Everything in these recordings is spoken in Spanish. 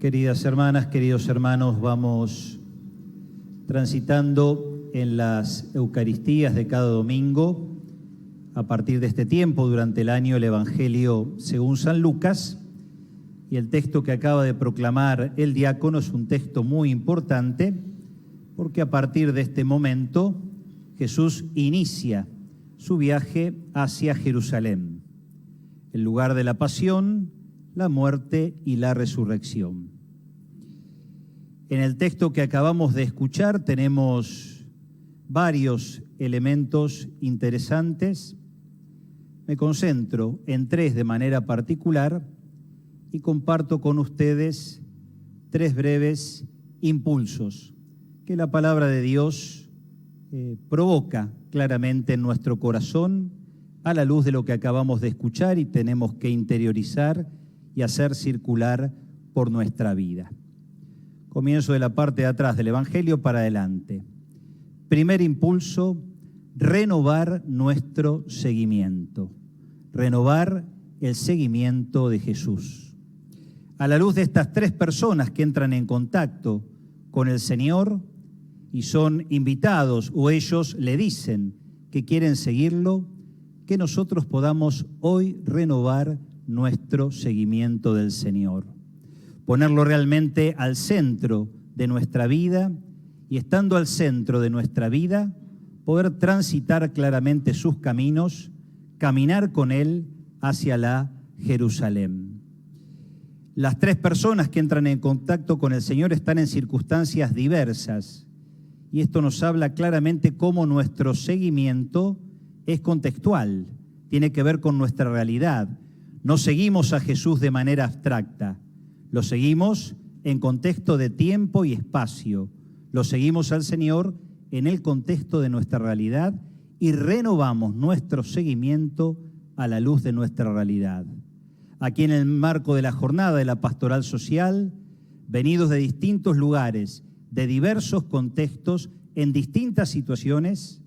Queridas hermanas, queridos hermanos, vamos transitando en las Eucaristías de cada domingo, a partir de este tiempo, durante el año, el Evangelio según San Lucas, y el texto que acaba de proclamar el diácono es un texto muy importante, porque a partir de este momento Jesús inicia su viaje hacia Jerusalén, el lugar de la pasión, la muerte y la resurrección. En el texto que acabamos de escuchar tenemos varios elementos interesantes. Me concentro en tres de manera particular y comparto con ustedes tres breves impulsos que la palabra de Dios provoca claramente en nuestro corazón a la luz de lo que acabamos de escuchar y tenemos que interiorizar y hacer circular por nuestra vida. Comienzo de la parte de atrás del Evangelio para adelante. Primer impulso, renovar nuestro seguimiento. Renovar el seguimiento de Jesús. A la luz de estas tres personas que entran en contacto con el Señor y son invitados o ellos le dicen que quieren seguirlo, que nosotros podamos hoy renovar nuestro seguimiento del Señor. Ponerlo realmente al centro de nuestra vida y estando al centro de nuestra vida, poder transitar claramente sus caminos, caminar con Él hacia la Jerusalén. Las tres personas que entran en contacto con el Señor están en circunstancias diversas y esto nos habla claramente cómo nuestro seguimiento es contextual, tiene que ver con nuestra realidad. No seguimos a Jesús de manera abstracta, lo seguimos en contexto de tiempo y espacio, lo seguimos al Señor en el contexto de nuestra realidad y renovamos nuestro seguimiento a la luz de nuestra realidad. Aquí en el marco de la jornada de la pastoral social, venidos de distintos lugares, de diversos contextos, en distintas situaciones,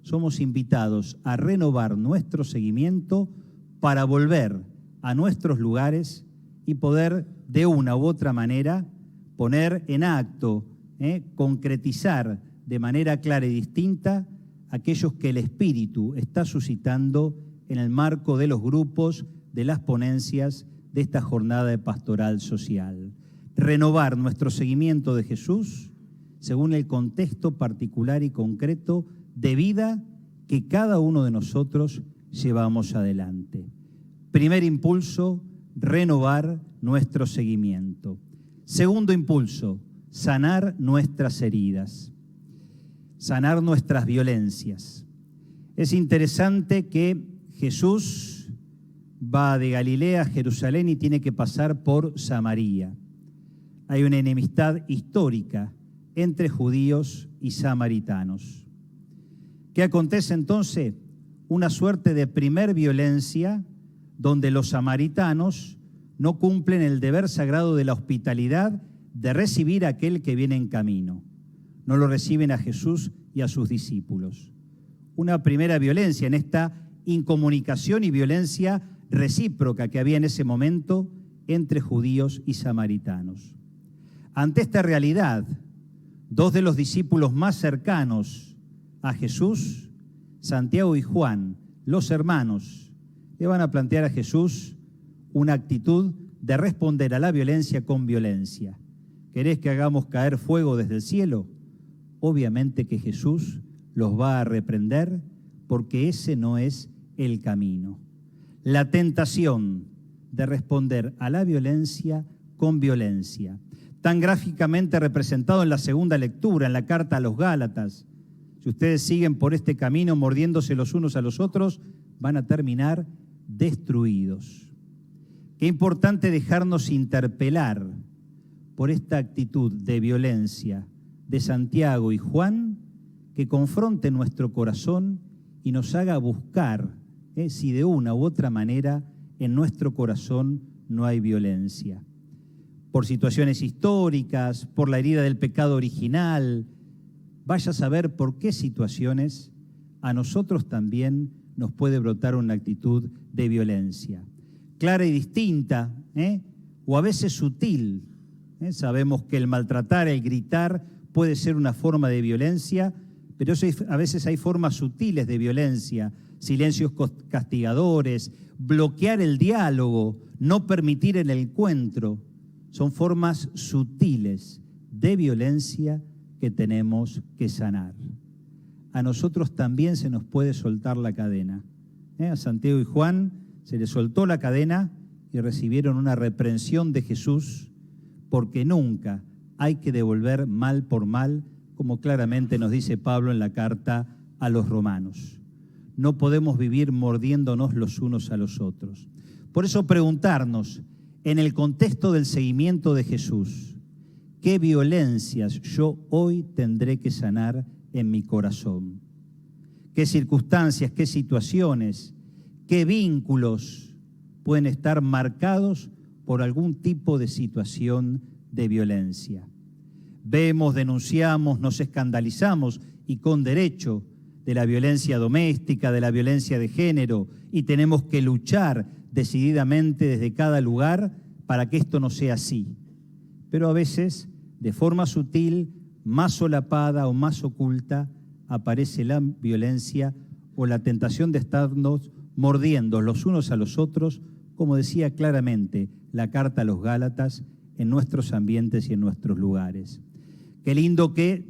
somos invitados a renovar nuestro seguimiento para volver a nuestros lugares y poder de una u otra manera poner en acto, concretizar de manera clara y distinta aquellos que el Espíritu está suscitando en el marco de los grupos, de las ponencias de esta jornada de pastoral social. Renovar nuestro seguimiento de Jesús según el contexto particular y concreto de vida que cada uno de nosotros llevamos adelante. Primer impulso, renovar nuestro seguimiento. Segundo impulso, sanar nuestras heridas, sanar nuestras violencias. Es interesante que Jesús va de Galilea a Jerusalén y tiene que pasar por Samaria. Hay una enemistad histórica entre judíos y samaritanos. ¿Qué acontece entonces? Una suerte de primer violencia donde los samaritanos no cumplen el deber sagrado de la hospitalidad de recibir a aquel que viene en camino. No lo reciben a Jesús y a sus discípulos. Una primera violencia en esta incomunicación y violencia recíproca que había en ese momento entre judíos y samaritanos. Ante esta realidad, dos de los discípulos más cercanos a Jesús, Santiago y Juan, los hermanos, le van a plantear a Jesús una actitud de responder a la violencia con violencia. ¿Querés que hagamos caer fuego desde el cielo? Obviamente que Jesús los va a reprender porque ese no es el camino. La tentación de responder a la violencia con violencia, tan gráficamente representado en la segunda lectura, en la carta a los Gálatas. Si ustedes siguen por este camino mordiéndose los unos a los otros, van a terminar destruidos. Qué importante dejarnos interpelar por esta actitud de violencia de Santiago y Juan que confronte nuestro corazón y nos haga buscar si de una u otra manera en nuestro corazón no hay violencia. Por situaciones históricas, por la herida del pecado original, vaya a saber por qué situaciones a nosotros también nos puede brotar una actitud de violencia. Clara y distinta, o a veces sutil, Sabemos que el maltratar, el gritar, puede ser una forma de violencia, pero a veces hay formas sutiles de violencia, silencios castigadores, bloquear el diálogo, no permitir el encuentro. Son formas sutiles de violencia que tenemos que sanar. A nosotros también se nos puede soltar la cadena. A Santiago y Juan se les soltó la cadena y recibieron una reprensión de Jesús, porque nunca hay que devolver mal por mal, como claramente nos dice Pablo en la carta a los romanos. No podemos vivir mordiéndonos los unos a los otros. Por eso preguntarnos, en el contexto del seguimiento de Jesús, ¿qué violencias yo hoy tendré que sanar en mi corazón? ¿Qué circunstancias, qué situaciones, qué vínculos pueden estar marcados por algún tipo de situación de violencia? Vemos, denunciamos, nos escandalizamos, y con derecho, de la violencia doméstica, de la violencia de género, y tenemos que luchar decididamente desde cada lugar para que esto no sea así. Pero a veces, de forma sutil, más solapada o más oculta, aparece la violencia o la tentación de estarnos mordiendo los unos a los otros, como decía claramente la carta a los Gálatas, en nuestros ambientes y en nuestros lugares. Qué lindo que,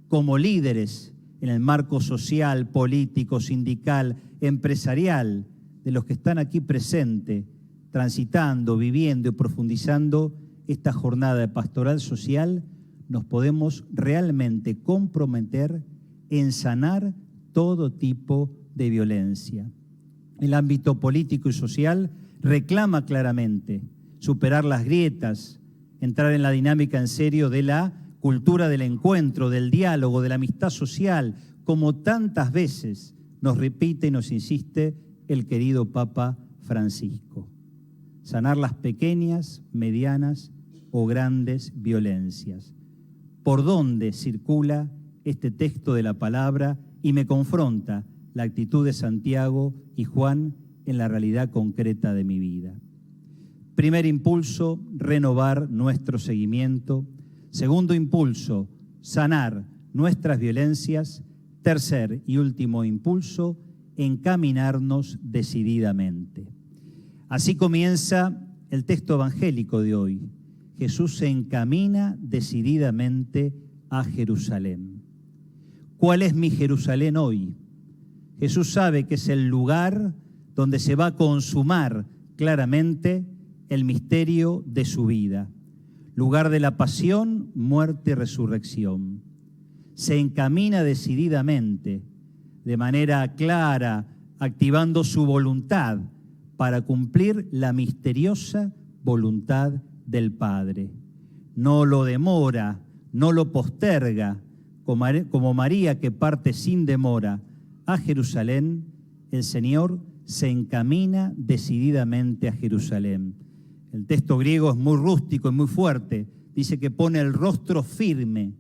como líderes en el marco social, político, sindical, empresarial, de los que están aquí presentes, transitando, viviendo y profundizando esta jornada de pastoral social, nos podemos realmente comprometer en sanar todo tipo de violencia. El ámbito político y social reclama claramente superar las grietas, entrar en la dinámica en serio de la cultura del encuentro, del diálogo, de la amistad social, como tantas veces nos repite y nos insiste el querido Papa Francisco. Sanar las pequeñas, medianas o grandes violencias. ¿Por dónde circula este texto de la palabra y me confronta la actitud de Santiago y Juan en la realidad concreta de mi vida? Primer impulso, renovar nuestro seguimiento. Segundo impulso, sanar nuestras violencias. Tercer y último impulso, encaminarnos decididamente. Así comienza el texto evangélico de hoy. Jesús se encamina decididamente a Jerusalén. ¿Cuál es mi Jerusalén hoy? Jesús sabe que es el lugar donde se va a consumar claramente el misterio de su vida. Lugar de la pasión, muerte y resurrección. Se encamina decididamente, de manera clara, activando su voluntad para cumplir la misteriosa voluntad del Padre. No lo demora, no lo posterga, como María que parte sin demora a Jerusalén. El Señor se encamina decididamente a Jerusalén. El texto griego es muy rústico y muy fuerte. Dice que pone el rostro firme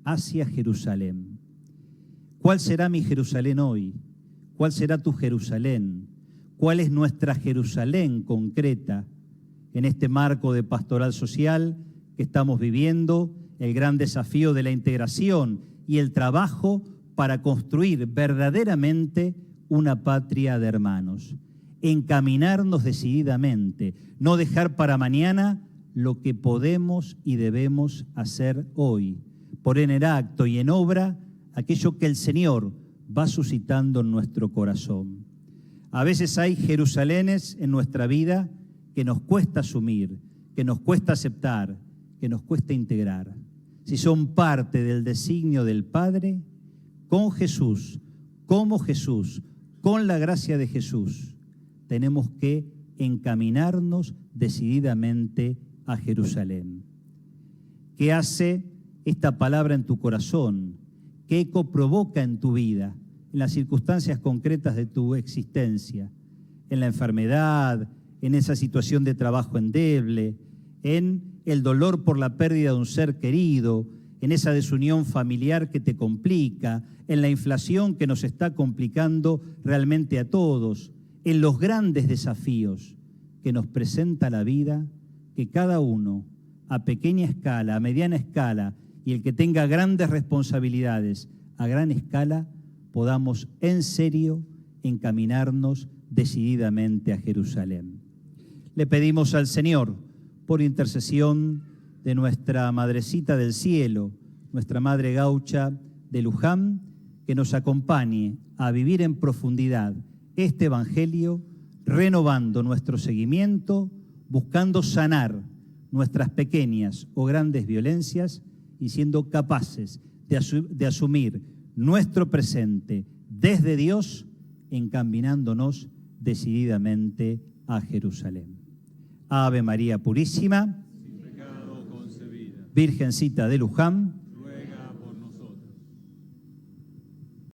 hacia Jerusalén. ¿Cuál será mi Jerusalén hoy? ¿Cuál será tu Jerusalén? ¿Cuál es nuestra Jerusalén concreta en este marco de pastoral social que estamos viviendo? El gran desafío de la integración y el trabajo para construir verdaderamente una patria de hermanos. Encaminarnos decididamente, no dejar para mañana lo que podemos y debemos hacer hoy. Poner en acto y en obra aquello que el Señor va suscitando en nuestro corazón. A veces hay Jerusalénes en nuestra vida que nos cuesta asumir, que nos cuesta aceptar, que nos cuesta integrar. Si son parte del designio del Padre, con Jesús, como Jesús, con la gracia de Jesús, tenemos que encaminarnos decididamente a Jerusalén. ¿Qué hace esta palabra en tu corazón? ¿Qué eco provoca en tu vida, en las circunstancias concretas de tu existencia? En la enfermedad, en esa situación de trabajo endeble, en el dolor por la pérdida de un ser querido, en esa desunión familiar que te complica, en la inflación que nos está complicando realmente a todos, en los grandes desafíos que nos presenta la vida, que cada uno a pequeña escala, a mediana escala, y el que tenga grandes responsabilidades a gran escala, podamos en serio encaminarnos decididamente a Jerusalén. Le pedimos al Señor, por intercesión de nuestra Madrecita del Cielo, nuestra Madre Gaucha de Luján, que nos acompañe a vivir en profundidad este Evangelio, renovando nuestro seguimiento, buscando sanar nuestras pequeñas o grandes violencias y siendo capaces de asumir nuestro presente desde Dios, encaminándonos decididamente a Jerusalén. Ave María Purísima, sin pecado concebida. Virgencita de Luján,